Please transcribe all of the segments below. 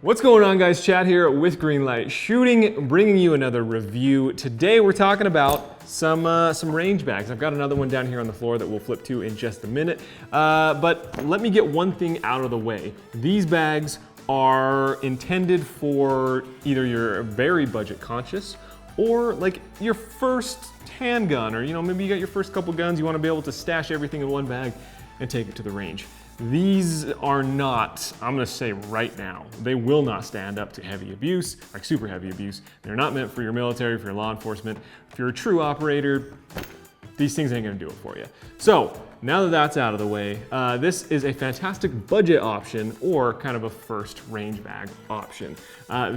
What's going on, guys? Chad here with Greenlight Shooting, bringing you another review. Today we're talking about some range bags. I've got another one down here on the floor that we'll flip to in just a minute. But let me get one thing out of the way. These bags are intended for either you're very budget conscious or like your first handgun, or maybe you got your first couple guns, you want to be able to stash everything in one bag and take it to the range. These are not, I'm gonna say right now, they will not stand up to heavy abuse, like super heavy abuse. They're not meant for your military, for your law enforcement. If you're a true operator, these things ain't gonna do it for you. So now that that's out of the way, this is a fantastic budget option or kind of a first range bag option.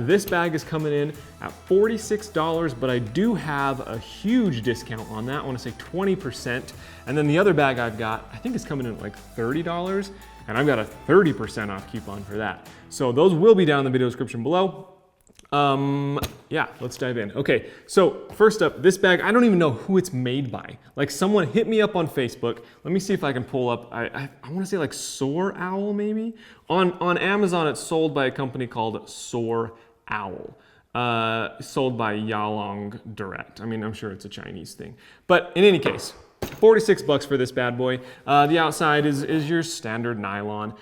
This bag is coming in at $46, but I do have a huge discount on that. I wanna say 20%. And then the other bag I've got, I think is coming in at like $30, and I've got a 30% off coupon for that. So those will be down in the video description below. Yeah, let's dive in. Okay, so first up, this bag, I don't even know who it's made by. Like, someone hit me up on Facebook. Let me see if I can pull up, I wanna say like Soar Owl maybe? On Amazon, it's sold by a company called Soar Owl. Sold by Yalong Direct. I mean, I'm sure it's a Chinese thing. But in any case, 46 bucks for this bad boy. The outside is your standard nylon.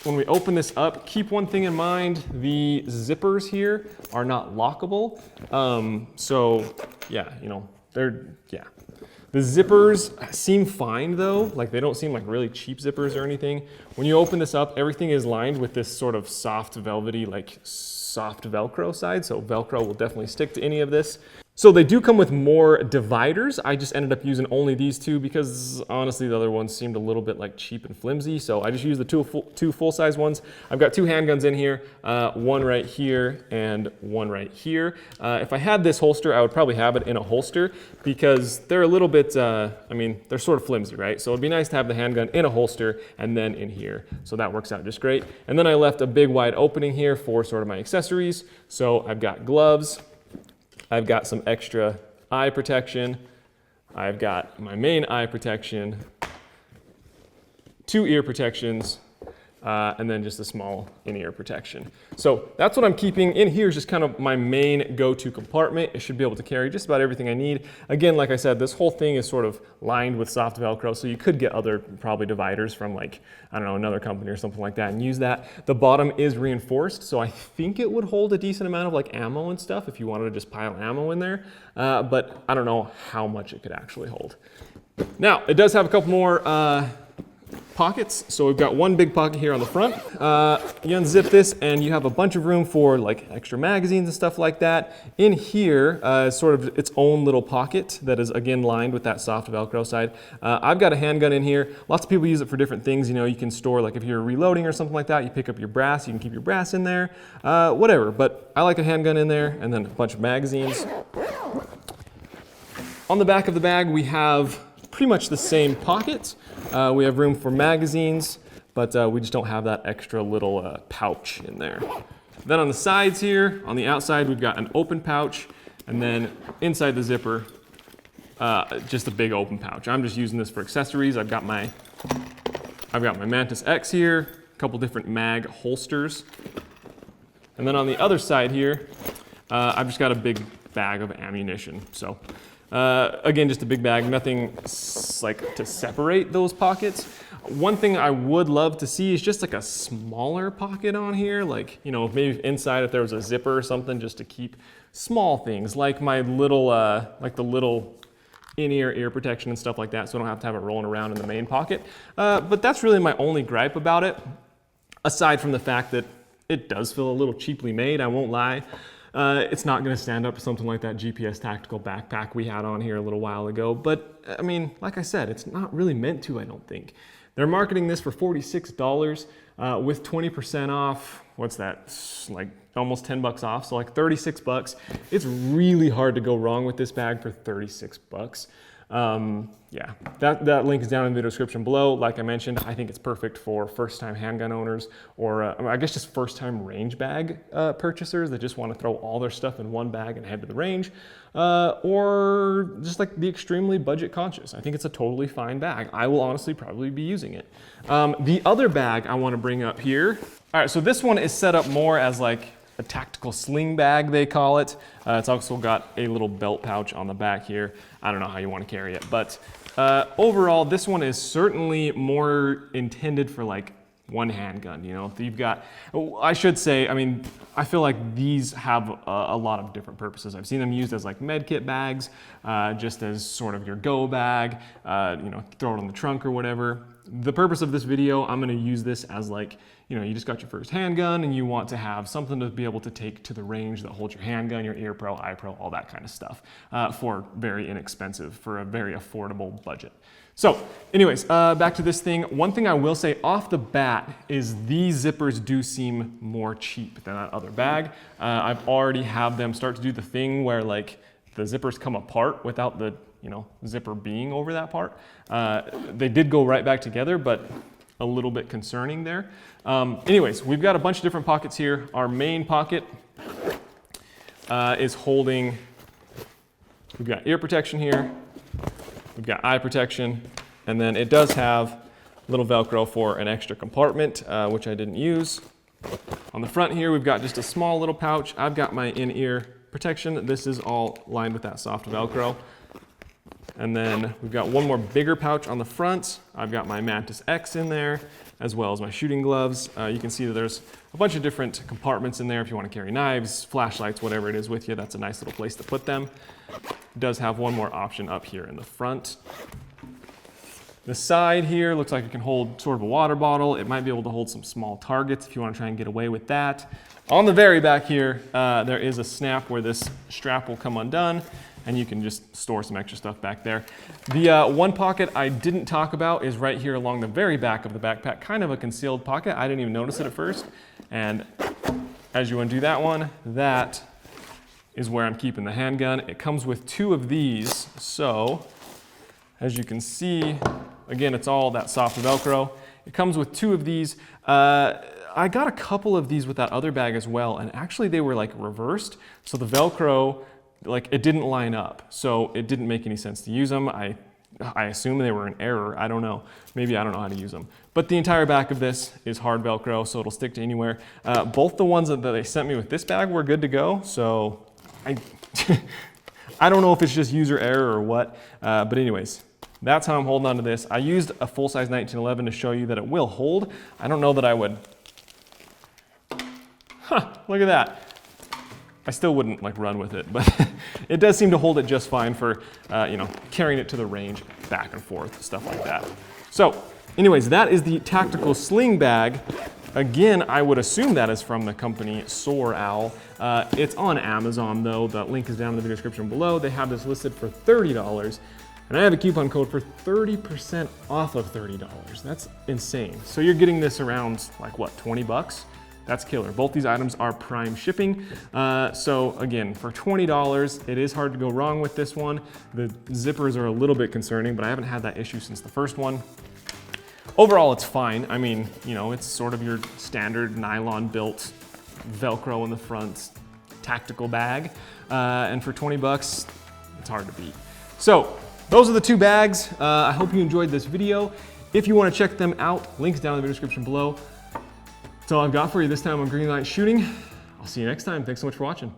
When we open this up, keep one thing in mind, the zippers here are not lockable. So yeah, The zippers seem fine though, like they don't seem like really cheap zippers or anything. When you open this up, everything is lined with this sort of soft velvety, like soft Velcro side, so Velcro will definitely stick to any of this. So they do come with more dividers. I just ended up using only these two because honestly the other ones seemed a little bit like cheap and flimsy, so I just used the two full-size ones. I've got two handguns in here, one right here and one right here. If I had this holster, I would probably have it in a holster because they're a little bit, they're sort of flimsy, right? So it'd be nice to have the handgun in a holster and then in here. So that works out just great. And then I left a big wide opening here for sort of my accessories. So I've got gloves, I've got some extra eye protection, I've got my main eye protection, two ear protections, and then just a small in-ear protection. So that's what I'm keeping. In here is just kind of my main go-to compartment. It should be able to carry just about everything I need. Again, like I said, this whole thing is sort of lined with soft Velcro, so you could get other probably dividers from like, I don't know, another company or something like that and use that. The bottom is reinforced, so I think it would hold a decent amount of like ammo and stuff if you wanted to just pile ammo in there, but I don't know how much it could actually hold. Now, it does have a couple more pockets. So we've got one big pocket here on the front. You unzip this and you have a bunch of room for like extra magazines and stuff like that. In here is sort of its own little pocket that is again lined with that soft Velcro side. I've got a handgun in here. Lots of people use it for different things. You can store, like if you're reloading or something like that, you pick up your brass, you can keep your brass in there, whatever. But I like a handgun in there and then a bunch of magazines. On the back of the bag, we have pretty much the same pocket. We have room for magazines, but we just don't have that extra little pouch in there. Then on the sides here, on the outside, we've got an open pouch, and then inside the zipper, just a big open pouch. I'm just using this for accessories. I've got my Mantis X here, a couple different mag holsters. And then on the other side here, I've just got a big bag of ammunition. So again, just a big bag, nothing like to separate those pockets. One thing I would love to see is just like a smaller pocket on here, like, maybe inside if there was a zipper or something just to keep small things like my little, like the little in-ear ear protection and stuff like that, so I don't have to have it rolling around in the main pocket. But that's really my only gripe about it, aside from the fact that it does feel a little cheaply made, I won't lie. It's not going to stand up to something like that GPS tactical backpack we had on here a little while ago. But I mean, like I said, it's not really meant to, I don't think. They're marketing this for $46 with 20% off. What's that? Like almost 10 bucks off. So like 36 bucks. It's really hard to go wrong with this bag for 36 bucks. Yeah, that link is down in the description below. Like I mentioned, I think it's perfect for first-time handgun owners, or I guess just first-time range bag purchasers that just want to throw all their stuff in one bag and head to the range, or just like the extremely budget conscious. I think it's a totally fine bag. I will honestly probably be using it. The other bag I want to bring up here. All right, so this one is set up more as like a tactical sling bag, they call it. It's also got a little belt pouch on the back here. I don't know how you want to carry it, but overall, this one is certainly more intended for like one handgun. You know, you've got, I should say, I mean, I feel like these have a lot of different purposes. I've seen them used as like med kit bags, just as sort of your go bag, you know, throw it on the trunk or whatever. The purpose of this video, I'm going to use this as like, you know, you just got your first handgun and you want to have something to be able to take to the range that holds your handgun, your ear pro, eye pro, all that kind of stuff for very inexpensive, for a very affordable budget. So anyways, back to this thing. One thing I will say off the bat is these zippers do seem more cheap than that other bag. I've already had them start to do the thing where like the zippers come apart without the, you know, zipper being over that part. They did go right back together, but a little bit concerning there. Anyways, we've got a bunch of different pockets here. Our main pocket is holding, we've got ear protection here, we've got eye protection, and then it does have a little Velcro for an extra compartment, which I didn't use. On the front here, we've got just a small little pouch. I've got my in-ear protection. This is all lined with that soft Velcro. And then we've got one more bigger pouch on the front. I've got my Mantis X in there, as well as my shooting gloves. You can see that there's a bunch of different compartments in there if you want to carry knives, flashlights, whatever it is with you. That's a nice little place to put them. It does have one more option up here in the front. The side here looks like it can hold sort of a water bottle. It might be able to hold some small targets if you want to try and get away with that. On the very back here, there is a snap where this strap will come undone, and you can just store some extra stuff back there. The one pocket I didn't talk about is right here along the very back of the backpack, kind of a concealed pocket. I didn't even notice it at first. And as you undo that one, that is where I'm keeping the handgun. It comes with two of these. So as you can see, again, it's all that soft Velcro. It comes with two of these. I got a couple of these with that other bag as well, and actually they were like reversed. So the Velcro, like it didn't line up, so it didn't make any sense to use them. I assume they were in error. I don't know. Maybe I don't know how to use them. But the entire back of this is hard Velcro, so it'll stick to anywhere. Both the ones that they sent me with this bag were good to go, so I don't know if it's just user error or what, but anyways, that's how I'm holding on to this. I used a full-size 1911 to show you that it will hold. I don't know that I would. Look at that. I still wouldn't like run with it, but it does seem to hold it just fine for, you know, carrying it to the range, back and forth, stuff like that. So anyways, that is the tactical sling bag. Again, I would assume that is from the company Soar Owl. It's on Amazon though. The link is down in the video description below. They have this listed for $30. And I have a coupon code for 30% off of $30. That's insane. So you're getting this around like what, 20 bucks? That's killer. Both these items are prime shipping. So again, for $20, it is hard to go wrong with this one. The zippers are a little bit concerning, but I haven't had that issue since the first one. Overall, it's fine. I mean, you know, it's sort of your standard nylon built Velcro in the front tactical bag. And for 20 bucks, it's hard to beat. So those are the two bags. I hope you enjoyed this video. If you want to check them out, links down in the video description below. That's all I've got for you this time on Greenlight Shooting. I'll see you next time. Thanks so much for watching.